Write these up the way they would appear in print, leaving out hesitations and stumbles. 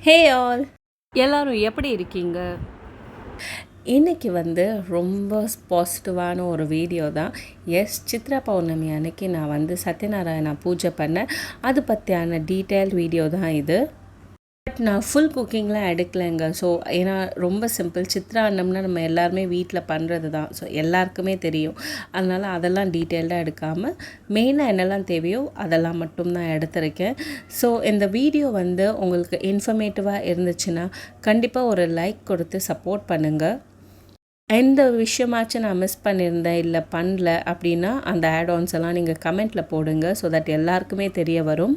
Hey all, எல்லாரும் எப்படி இருக்கீங்க? இன்னைக்கு ரொம்ப பாசிட்டிவான ஒரு வீடியோ தான். சித்ரா பௌர்ணமி அன்னைக்கு நான் சத்யநாராயணா பூஜை பண்ணேன். அது பற்றியான டீட்டெயில் வீடியோ தான் இது. பட் நான் ஃபுல் குக்கிங்லாம் எடுக்கலைங்க. ஸோ ஏன்னா ரொம்ப சிம்பிள். சித்ரா அன்னம்னா நம்ம எல்லாருமே வீட்டில் பண்ணுறது தான். ஸோ எல்லாருக்குமே தெரியும். அதனால் அதெல்லாம் டீட்டெயில்டாக எடுக்காமல் மெயினாக என்னெல்லாம் தேவையோ அதெல்லாம் மட்டும்தான் எடுத்திருக்கேன். ஸோ இந்த வீடியோ உங்களுக்கு இன்ஃபர்மேட்டிவாக இருந்துச்சுன்னா கண்டிப்பாக ஒரு லைக் கொடுத்து சப்போர்ட் பண்ணுங்கள். எந்த விஷயமாச்சும் நான் மிஸ் பண்ணியிருந்தேன் இல்லை பண்ணல அப்படின்னா அந்த ஆட்-ஆன்ஸ் எல்லாம் நீங்கள் கமெண்ட்டில் போடுங்க. ஸோ தட் எல்லாருக்குமே தெரிய வரும்.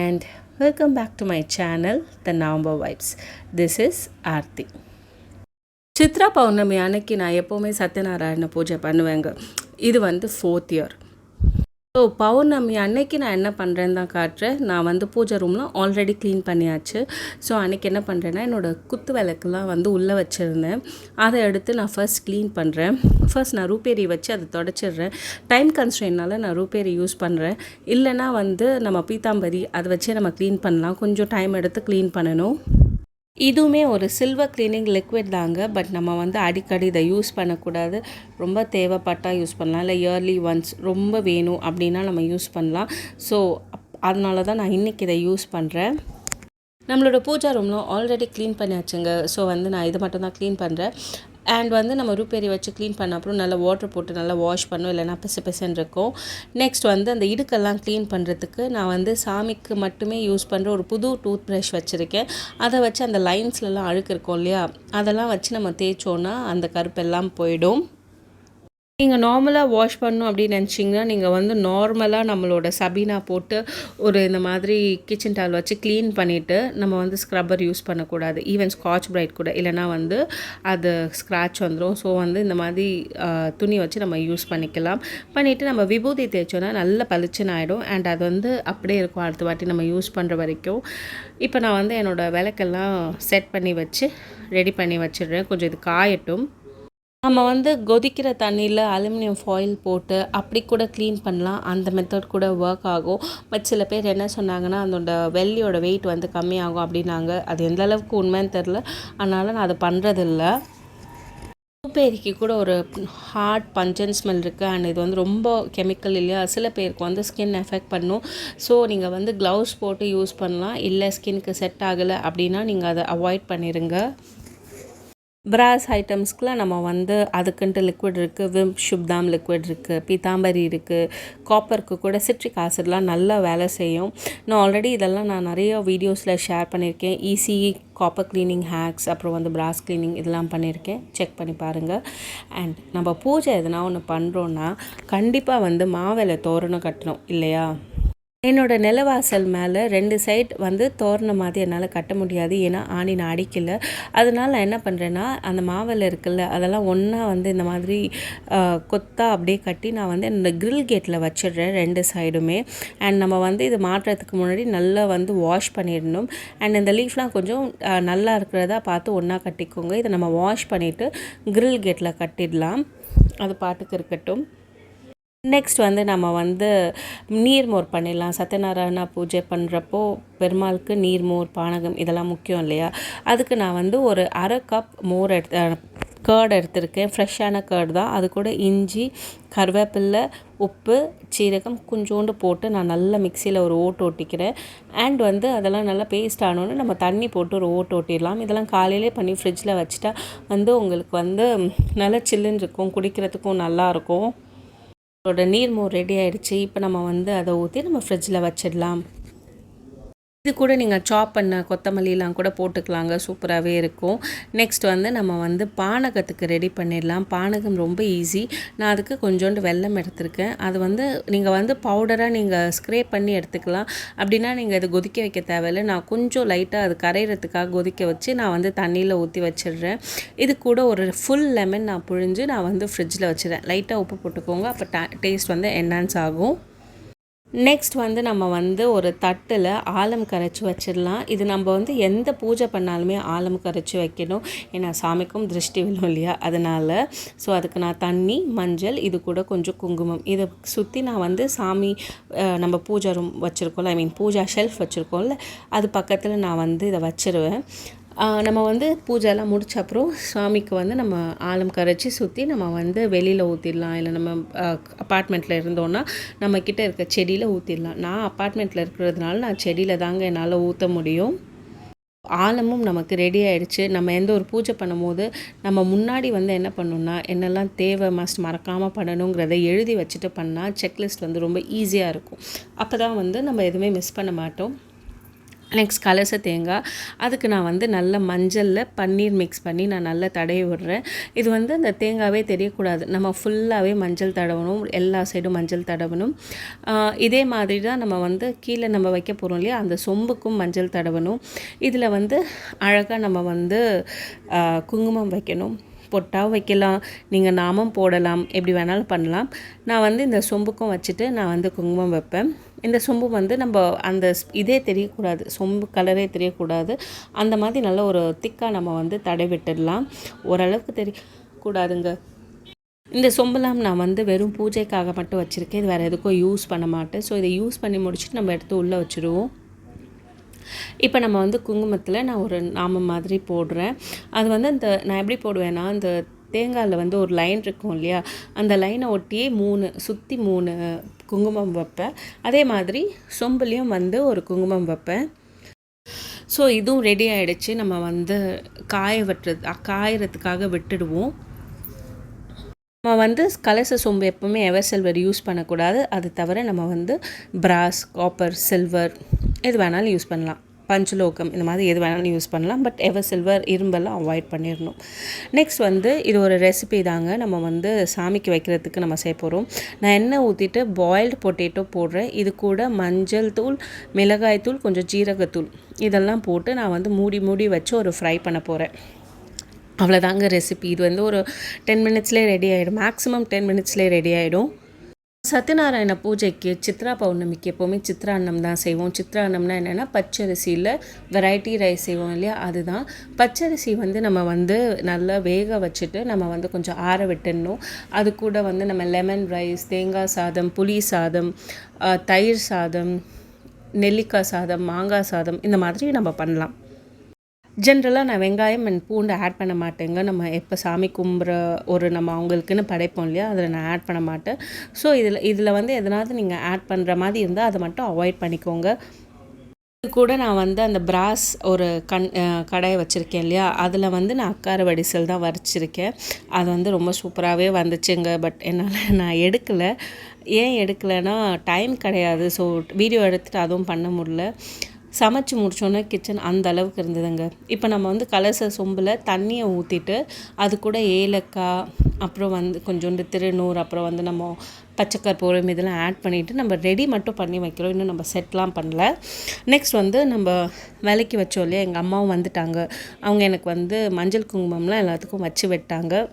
And welcome back to my channel, The November Vibes. This is Aarti. Chitra Pournami அன்னைக்கு நான் எப்போவுமே சத்யநாராயண பூஜை பண்ணுவேங்க. இது 4th year. ஸோ பௌர்ணமி அன்னைக்கு நான் என்ன பண்ணுறேன்னு தான் காட்டுறேன். நான் பூஜை ரூம்லாம் ஆல்ரெடி க்ளீன் பண்ணியாச்சு. ஸோ அன்றைக்கி என்ன பண்ணுறேன்னா என்னோடய குத்து விளக்குலாம் உள்ளே வச்சுருந்தேன். அதை எடுத்து நான் ஃபர்ஸ்ட் க்ளீன் பண்ணுறேன். ஃபர்ஸ்ட் நான் ரூபேரி வச்சு அதை தொடச்சிடுறேன். டைம் கன்ஸ்ட்ரெயினால் நான் ரூபேரி யூஸ் பண்ணுறேன். இல்லைனா நம்ம பீத்தாம்பரி அதை வச்சே நம்ம க்ளீன் பண்ணலாம். கொஞ்சம் டைம் எடுத்து க்ளீன் பண்ணணும். இதுவுமே ஒரு சில்வர் க்ளீனிங் லிக்விட் தாங்க. பட் நம்ம அடிக்கடி இதை யூஸ் பண்ணக்கூடாது. ரொம்ப தேவைப்பட்டால் யூஸ் பண்ணலாம். இல்லை இயர்லி ஒன்ஸ் ரொம்ப வேணும் அப்படின்னா நம்ம யூஸ் பண்ணலாம். ஸோ அதனால தான் நான் இன்றைக்கி இதை யூஸ் பண்ணுறேன். நம்மளோட பூஜா ரூம்லாம் ஆல்ரெடி க்ளீன் பண்ணியாச்சுங்க. ஸோ நான் இதை மட்டும் தான் க்ளீன் பண்ணுறேன். அண்ட் நம்ம ரூபேரி வச்சு க்ளீன் பண்ண அப்புறம் நல்லா வாட்டர் போட்டு நல்லா வாஷ் பண்ணோம். இல்லைனா பிசு இருக்கும். நெக்ஸ்ட் அந்த இடுக்கெல்லாம் க்ளீன் பண்ணுறதுக்கு நான் சாமிக்கு மட்டுமே யூஸ் பண்ணுற ஒரு புது டூத் ப்ரஷ் வச்சுருக்கேன். அதை வச்சு அந்த லைன்ஸ்லலாம் அழுக்கு இருக்கும் இல்லையா, அதெல்லாம் வச்சு நம்ம தேய்ச்சோன்னா அந்த கருப்பெல்லாம் போயிடும். நீங்கள் நார்மலாக வாஷ் பண்ணணும் அப்படின்னு நினச்சிங்கன்னா நீங்கள் நார்மலாக நம்மளோட சபீனா போட்டு ஒரு இந்த மாதிரி கிச்சன் டவல் வச்சு க்ளீன் பண்ணிவிட்டு நம்ம ஸ்க்ரப்பர் யூஸ் பண்ணக்கூடாது. ஈவன் ஸ்காட்ச் பிரைட் கூட இல்லைனா அது ஸ்க்ராட்ச் வந்துடும். ஸோ இந்த மாதிரி துணி வச்சு நம்ம யூஸ் பண்ணிவிட்டு நம்ம விபூதி தேய்ச்சோன்னா நல்ல பளிச்சுன்னு ஆகிடும். அண்ட் அது அப்படியே இருக்கும் அடுத்த வாட்டி நம்ம யூஸ் பண்ணுற வரைக்கும். இப்போ நான் என்னோடய விளக்கெல்லாம் செட் பண்ணி வச்சு ரெடி பண்ணி வச்சிடுறேன். கொஞ்சம் இது காயட்டும். நம்ம கொதிக்கிற தண்ணியில் அலுமினியம் ஃபாயில் போட்டு அப்படி கூட க்ளீன் பண்ணலாம். அந்த மெத்தட் கூட ஒர்க் ஆகும். பட் சில பேர் என்ன சொன்னாங்கன்னா அதோட வெள்ளியோட வெயிட் கம்மியாகும் அப்படின்னாங்க. அது எந்த அளவுக்கு உண்மைன்னு தெரில. அதனால் நான் அதை பண்ணுறதில்ல. ரூபேரிக்கு கூட ஒரு ஹார்ட் பஞ்சன் ஸ்மெல் இருக்குது. அண்ட் இது ரொம்ப கெமிக்கல் இல்லையா, சில பேருக்கு ஸ்கின் எஃபெக்ட் பண்ணும். ஸோ நீங்கள் க்ளவுஸ் போட்டு யூஸ் பண்ணலாம். இல்லை ஸ்கின்க்கு செட் ஆகலை அப்படின்னா நீங்கள் அதை அவாய்ட் பண்ணிடுங்க. பிராஸ் ஐட்டம்ஸ்க்குலாம் நம்ம அதுக்குன்ட்டு லிக்விட் இருக்குது. விம் சுப்தாம் லிக்விட் இருக்குது. பீத்தாம்பரி இருக்குது. காப்பருக்கு கூட சிட்ரிக் ஆசிட்லாம் நல்லா வேலை செய்யும். நான் ஆல்ரெடி இதெல்லாம் நான் நிறைய வீடியோஸில் ஷேர் பண்ணியிருக்கேன். ஈஸி காப்பர் க்ளீனிங் ஹேக்ஸ், அப்புறம் பிராஸ் க்ளீனிங் இதெல்லாம் பண்ணியிருக்கேன். செக் பண்ணி பாருங்கள். அண்ட் நம்ம பூஜை எதுனா ஒன்று பண்ணுறோன்னா கண்டிப்பாக மாவிலை தோரணம் கட்டணும் இல்லையா. என்னோடய நிலவாசல் மேலே 2 சைட் தோரணம் மாதிரி என்னால் கட்ட முடியாது. ஏன்னா ஆணி நான் அடிக்கலை. அதனால் நான் என்ன பண்ணுறேன்னா அந்த மாவிலை இருக்குல்ல அதெல்லாம் ஒன்றா இந்த மாதிரி கொத்தாக அப்படியே கட்டி நான் என்னோடய க்ரில் கேட்டில் வச்சிடுறேன் 2 சைடுமே. அண்ட் நம்ம இது மாட்டுறதுக்கு முன்னாடி நல்லா வாஷ் பண்ணிடணும். அண்ட் இந்த லீஃப்லாம் கொஞ்சம் நல்லா இருக்கிறதா பார்த்து ஒன்றா கட்டிக்கோங்க. இதை நம்ம வாஷ் பண்ணிவிட்டு க்ரில் கேட்டில் கட்டிடலாம். அது பாட்டுக்கு இருக்கட்டும். நெக்ஸ்ட் நம்ம நீர்மோர் பண்ணிடலாம். சத்யநாராயணா பூஜை பண்ணுறப்போ பெருமாளுக்கு நீர்மோர் பானகம் இதெல்லாம் முக்கியம் இல்லையா. அதுக்கு நான் ஒரு அரை கப் மோர் கர்டு எடுத்திருக்கேன். ஃப்ரெஷ்ஷான கர்டு தான். அது கூட இஞ்சி, கருவேப்பில்லை, உப்பு, சீரகம் கொஞ்சோண்டு போட்டு நான் நல்லா மிக்சியில் ஒரு ஓட்டு ஓட்டிக்கிறேன். அண்ட் அதெல்லாம் நல்லா பேஸ்ட் ஆனோன்னு நம்ம தண்ணி போட்டு ஒரு ஓட்டு ஓட்டிடலாம். இதெல்லாம் காலையிலே பண்ணி ஃப்ரிட்ஜில் வச்சுட்டா உங்களுக்கு நல்லா சில்லுன்னு இருக்கும். குடிக்கிறதுக்கும் நல்லாயிருக்கும். நீர்மோர் ரெடி ஆகிடுச்சு. இப்போ நம்ம அதை ஊற்றி நம்ம ஃப்ரிட்ஜில் வச்சிடலாம். இது கூட நீங்கள் சாப் பண்ண கொத்தமல்லிலாம் கூட போட்டுக்கலாங்க. சூப்பராகவே இருக்கும். நெக்ஸ்ட் நம்ம பானகத்துக்கு ரெடி பண்ணிடலாம். பானகம் ரொம்ப ஈஸி. நான் அதுக்கு கொஞ்சோண்டு வெல்லம் எடுத்திருக்கேன். அது நீங்கள் பவுடராக நீங்கள் ஸ்க்ரே பண்ணி எடுத்துக்கலாம். அப்படின்னா நீங்கள் அது கொதிக்க வைக்க தேவையில்லை. நான் கொஞ்சம் லைட்டாக அது கரையிறதுக்காக கொதிக்க வச்சு நான் தண்ணியில் ஊற்றி வச்சிடுறேன். இது கூட ஒரு ஃபுல் லெமன் நான் புழிஞ்சு நான் ஃப்ரிட்ஜில் வச்சிடுறேன். லைட்டாக உப்பு போட்டுக்கோங்க. அப்போ டேஸ்ட் என்ஹான்ஸ் ஆகும். நெக்ஸ்ட் வந்து நம்ம வந்து ஒரு தட்டில் ஆலம் கரைச்சி வச்சிடலாம். இது நம்ம வந்து எந்த பூஜை பண்ணாலுமே ஆலம் கரைச்சி வைக்கணும். ஏன்னா சாமிக்கும் திருஷ்டி விழும் இல்லையா, அதனால். ஸோ அதுக்கு நான் தண்ணி, மஞ்சள், இது கூட கொஞ்சம் குங்குமம், இதை சுற்றி நான் வந்து சாமி நம்ம பூஜை ரூம் வச்சுருக்கோம்ல, பூஜா ஷெல்ஃப் வச்சுருக்கோம்ல, அது பக்கத்தில் நான் வந்து இதை வச்சுருவேன். நம்ம வந்து பூஜைலாம் முடிச்ச அப்புறம் சாமிக்கு வந்து நம்ம ஆலம் கரைச்சி சுற்றி நம்ம வந்து வெளியில் ஊற்றிடலாம். இல்லை நம்ம அப்பார்ட்மெண்ட்டில் இருந்தோன்னா நம்மக்கிட்ட இருக்க செடியில் ஊற்றிடலாம். நான் அப்பார்ட்மெண்ட்டில் இருக்கிறதுனால நான் செடியில் தாங்க என்னால் ஊற்ற முடியும். ஆலமும் நமக்கு ரெடி ஆகிடுச்சு. நம்ம எந்த ஒரு பூஜை பண்ணும்போது நம்ம முன்னாடி வந்து என்ன பண்ணணும்னா, என்னெல்லாம் தேவை மஸ்ட் மறக்காமல் பண்ணணுங்கிறத எழுதி வச்சுட்டு பண்ணால் செக்லிஸ்ட் வந்து ரொம்ப ஈஸியாக இருக்கும். அப்போ தான் வந்து நம்ம எதுவுமே மிஸ் பண்ண மாட்டோம். நெக்ஸ்ட் கலச தேங்காய், அதுக்கு நான் வந்து நல்ல மஞ்சளில் பன்னீர் மிக்ஸ் பண்ணி நான் நல்லா தடவி விடுறேன். இது வந்து அந்த தேங்காவே தெரியக்கூடாது, நம்ம ஃபுல்லாகவே மஞ்சள் தடவணும், எல்லா சைடும் மஞ்சள் தடவணும். இதே மாதிரி தான் நம்ம வந்து கீழே நம்ம வைக்க போகிறோம் இல்லையா, அந்த சொம்புக்கும் மஞ்சள் தடவணும். இதில் வந்து அழகாக நம்ம வந்து குங்குமம் வைக்கணும். பொட்டாக வைக்கலாம், நீங்கள் நாமம் போடலாம், எப்படி வேணாலும் பண்ணலாம். நான் வந்து இந்த சொம்புக்கும் வச்சுட்டு நான் வந்து குங்குமம் வைப்பேன். இந்த சொம்பு வந்து நம்ம அந்த இதே தெரியக்கூடாது, சொம்பு கலரே தெரியக்கூடாது. அந்த மாதிரி நல்ல ஒரு திக்காக நம்ம வந்து தடவிட்டுடலாம். ஓரளவுக்கு தெரியக்கூடாதுங்க. இந்த சொம்பெல்லாம் நான் வந்து வெறும் பூஜைக்காக மட்டும் வச்சுருக்கேன். இது வேறு எதுக்கும் யூஸ் பண்ண மாட்டேன். ஸோ இதை யூஸ் பண்ணி முடிச்சுட்டு நம்ம எடுத்து உள்ளே வச்சுருவோம். இப்போ நம்ம வந்து குங்குமத்தில் நான் ஒரு நாமம் மாதிரி போடுறேன். அது வந்து நான் எப்படி போடுவேன்னா, அந்த தேங்காயில் வந்து ஒரு லைன் இருக்கும் இல்லையா, அந்த லைனை ஒட்டியே சுற்றி 3 குங்குமம் வைப்பேன். அதே மாதிரி சொம்புலேயும் வந்து ஒரு குங்குமம் வைப்பேன். ஸோ இதுவும் ரெடி ஆகிடுச்சு. நம்ம வந்து காயறதுக்காக விட்டுடுவோம். நம்ம வந்து கலச சொம்பு எப்போவுமே எவர் சில்வர் யூஸ் பண்ணக்கூடாது. அது தவிர நம்ம வந்து பிராஸ், காப்பர், சில்வர் எது வேணாலும் யூஸ் பண்ணலாம். பஞ்சலோகம் இந்த மாதிரி எது வேணாலும் யூஸ் பண்ணலாம். பட் எவர் சில்வர், இரும்பெல்லாம் அவாய்ட் பண்ணிடணும். நெக்ஸ்ட் வந்து இது ஒரு ரெசிபி தாங்க. நம்ம வந்து சாமிக்கு வைக்கிறதுக்கு நம்ம செய்ய போகிறோம். நான் எண்ணெய் ஊற்றிட்டு பாயில்டு பொட்டேட்டோ போடுறேன். இது கூட மஞ்சள் தூள், மிளகாய் தூள், கொஞ்சம் ஜீரகத்தூள் இதெல்லாம் போட்டு நான் வந்து மூடி வச்சு ஒரு ஃப்ரை பண்ண போகிறேன். அவ்வளோதாங்க ரெசிபி. இது வந்து ஒரு 10 மினிட்ஸ்லேயே ரெடி ஆகிடும். மேக்ஸிமம் 10 மினிட்ஸ்லேயே ரெடி ஆகிடும். சத்யநாராயண பூஜைக்கு சித்ரா பௌர்ணமிக்கு எப்போவுமே சித்ரான்னம் தான் செய்வோம். சித்ரான்னம்னா என்னென்னா, பச்சரிசியில் வெரைட்டி ரைஸ் செய்வோம் இல்லையா, அதுதான். பச்சரிசி வந்து நம்ம வந்து நல்லா வேக வச்சுட்டு நம்ம வந்து கொஞ்சம் ஆற விட்டுடணும். அது கூட வந்து நம்ம லெமன் ரைஸ், தேங்காய் சாதம், புளி சாதம், தயிர் சாதம், நெல்லிக்காய் சாதம், மாங்காய் சாதம் இந்த மாதிரி நம்ம பண்ணலாம். ஜென்ரலாக நான் வெங்காயம் அண்ட் பூண்டு ஆட் பண்ண மாட்டேங்க. நம்ம எப்போ சாமி கும்பிட்ற நம்ம அவங்களுக்குன்னு படைப்போம் இல்லையா, அதில் நான் ஆட் பண்ண மாட்டேன். ஸோ இதில் வந்து எதனாவது நீங்கள் ஆட் பண்ணுற மாதிரி இருந்தால் அதை மட்டும் அவாய்ட் பண்ணிக்கோங்க. இது கூட நான் வந்து அந்த பிராஸ் ஒரு கடாயை வச்சுருக்கேன் இல்லையா, அதில் வந்து நான் அக்கார வடிசல் தான் வரைச்சிருக்கேன். அது வந்து ரொம்ப சூப்பராகவே வந்துச்சுங்க. பட் என்னால் நான் எடுக்கலை. ஏன் எடுக்கலைன்னா டைம் கிடையாது. ஸோ வீடியோ எடுத்துகிட்டு அதுவும் பண்ண முடியல. சமைச்சு முடித்தோன்னே கிச்சன் அந்த அளவுக்கு இருந்ததுங்க. இப்போ நம்ம வந்து கலச சொம்பில் தண்ணியை ஊற்றிட்டு அது கூட ஏலக்காய், அப்புறம் வந்து கொஞ்சோண்டு திருநூறு, அப்புறம் வந்து நம்ம பச்சைக்கற்பூரம் இதெல்லாம் ஆட் பண்ணிவிட்டு நம்ம ரெடி மட்டும் பண்ணி வைக்கிறோம். இன்னும் நம்ம செட்லாம் பண்ணல. நெக்ஸ்ட் வந்து நம்ம விலைக்கு வச்சோம் இல்லையா, எங்கள் அம்மாவும் வந்துட்டாங்க. அவங்க எனக்கு வந்து மஞ்சள் குங்குமம்லாம் எல்லாத்துக்கும் வச்சு விட்டாங்க.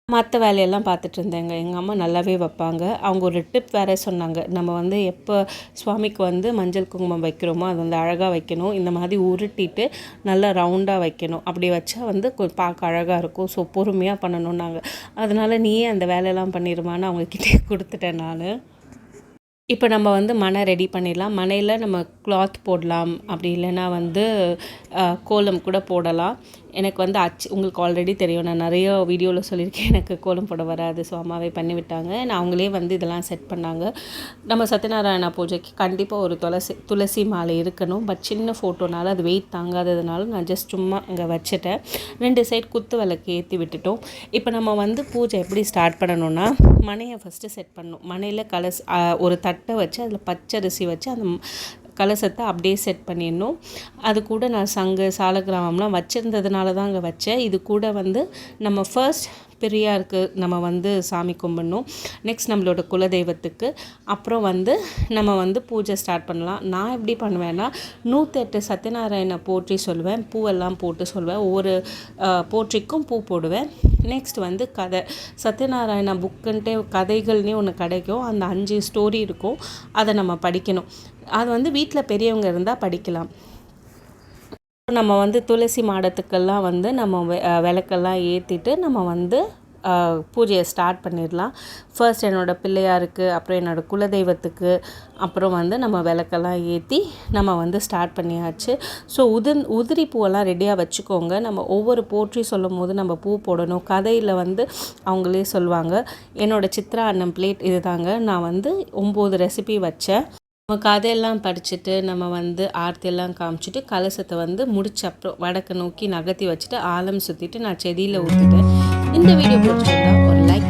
மற்ற வேலையெல்லாம் பார்த்துட்டு இருந்தேங்க. எங்கள் அம்மா நல்லாவே வைப்பாங்க. அவங்க ஒரு டிப் வேறு சொன்னாங்க. நம்ம வந்து எப்போ சுவாமிக்கு வந்து மஞ்சள் குங்குமம் வைக்கிறோமோ அது வந்து அழகாக வைக்கணும். இந்த மாதிரி உருட்டிட்டு நல்லா ரவுண்டாக வைக்கணும். அப்படி வச்சா வந்து பார்க்க அழகாக இருக்கும். ஸோ பொறுமையாக பண்ணணுன்னாங்க. அதனால் நீயே அந்த வேலையெல்லாம் பண்ணிடுமான்னு அவங்கக்கிட்டே கொடுத்துட்டேன் நான். இப்போ நம்ம வந்து மனை ரெடி பண்ணிடலாம். மனையில் நம்ம கிளாத் போடலாம், அப்படி இல்லைன்னா வந்து கோலம் கூட போடலாம். எனக்கு வந்து உங்களுக்கு ஆல்ரெடி தெரியும், நான் நிறைய வீடியோவில் சொல்லியிருக்கேன் எனக்கு கோலம் போட வராது. ஸோ அம்மாவே பண்ணி விட்டாங்க. அவங்களே வந்து இதெல்லாம் செட் பண்ணாங்க. நம்ம சத்யநாராயண பூஜைக்கு கண்டிப்பாக ஒரு துளசி மாலை இருக்கணும். பட் சின்ன ஃபோட்டோனால அது வெயிட் தாங்காததுனால நான் ஜஸ்ட் சும்மா அங்கே வச்சுட்டேன். 2 சைட் குத்து விளக்கு ஏற்றி விட்டுட்டோம். இப்போ நம்ம வந்து பூஜை எப்படி ஸ்டார்ட் பண்ணணும்னா, மனையை ஃபஸ்ட்டு செட் பண்ணணும். மனையில் ஒரு தட்டை வச்சு அதில் பச்சரிசி வச்சு அந்த கலசத்தை அப்படியே செட் பண்ணிடணும். அது கூட நான் சங்கு சாலக்கிராமம்லாம் வச்சுருந்ததுனால தான் அங்கே வச்சேன். இது கூட வந்து நம்ம ஃபர்ஸ்ட் பெரியாருக்கு நம்ம வந்து சாமி கும்பிடணும். நெக்ஸ்ட் நம்மளோட குலதெய்வத்துக்கு. அப்புறம் வந்து நம்ம வந்து பூஜை ஸ்டார்ட் பண்ணலாம். நான் எப்படி பண்ணுவேன்னா 108 சத்யநாராயண போற்றி சொல்லுவேன், பூவெல்லாம் போட்டு சொல்லுவேன். ஒவ்வொரு போற்றிக்கும் பூ போடுவேன். நெக்ஸ்ட் வந்து கதை, சத்யநாராயண புக்குன்ட்டே கதைகள்னே ஒன்று கிடைக்கும். அந்த 5 ஸ்டோரி இருக்கும், அதை நம்ம படிக்கணும். அது வந்து வீட்டில் பெரியவங்க இருந்தால் படிக்கலாம். நம்ம வந்து துளசி மாடத்துக்கெல்லாம் வந்து நம்ம விளக்கெல்லாம் ஏற்றிட்டு நம்ம வந்து பூஜையை ஸ்டார்ட் பண்ணிடலாம். ஃபர்ஸ்ட் என்னோடய பிள்ளையாருக்கு, அப்புறம் என்னோடய குலதெய்வத்துக்கு, அப்புறம் வந்து நம்ம விளக்கெல்லாம் ஏற்றி நம்ம வந்து ஸ்டார்ட் பண்ணியாச்சு. ஸோ உதிரி பூவெல்லாம் ரெடியாக வச்சுக்கோங்க. நம்ம ஒவ்வொரு போற்றி சொல்லும் போது நம்ம பூ போடணும். கதையில் வந்து அவங்களே சொல்லுவாங்க. என்னோடய சித்ரா அன்னம் பிளேட் இது தாங்க. நான் வந்து 9 ரெசிபி வச்சேன். நம்ம கதையெல்லாம் படிச்சுட்டு நம்ம வந்து ஆர்த்தியெல்லாம் காமிச்சிட்டு கலசத்தை வந்து முடிச்ச அப்புறம் வடக்கு நோக்கி நகர்த்தி வச்சுட்டு ஆலம் சுற்றிட்டு நான் செடியில் ஊற்றிட்டேன். இந்த வீடியோ பிடிச்சிருந்தா ஒரு லைக்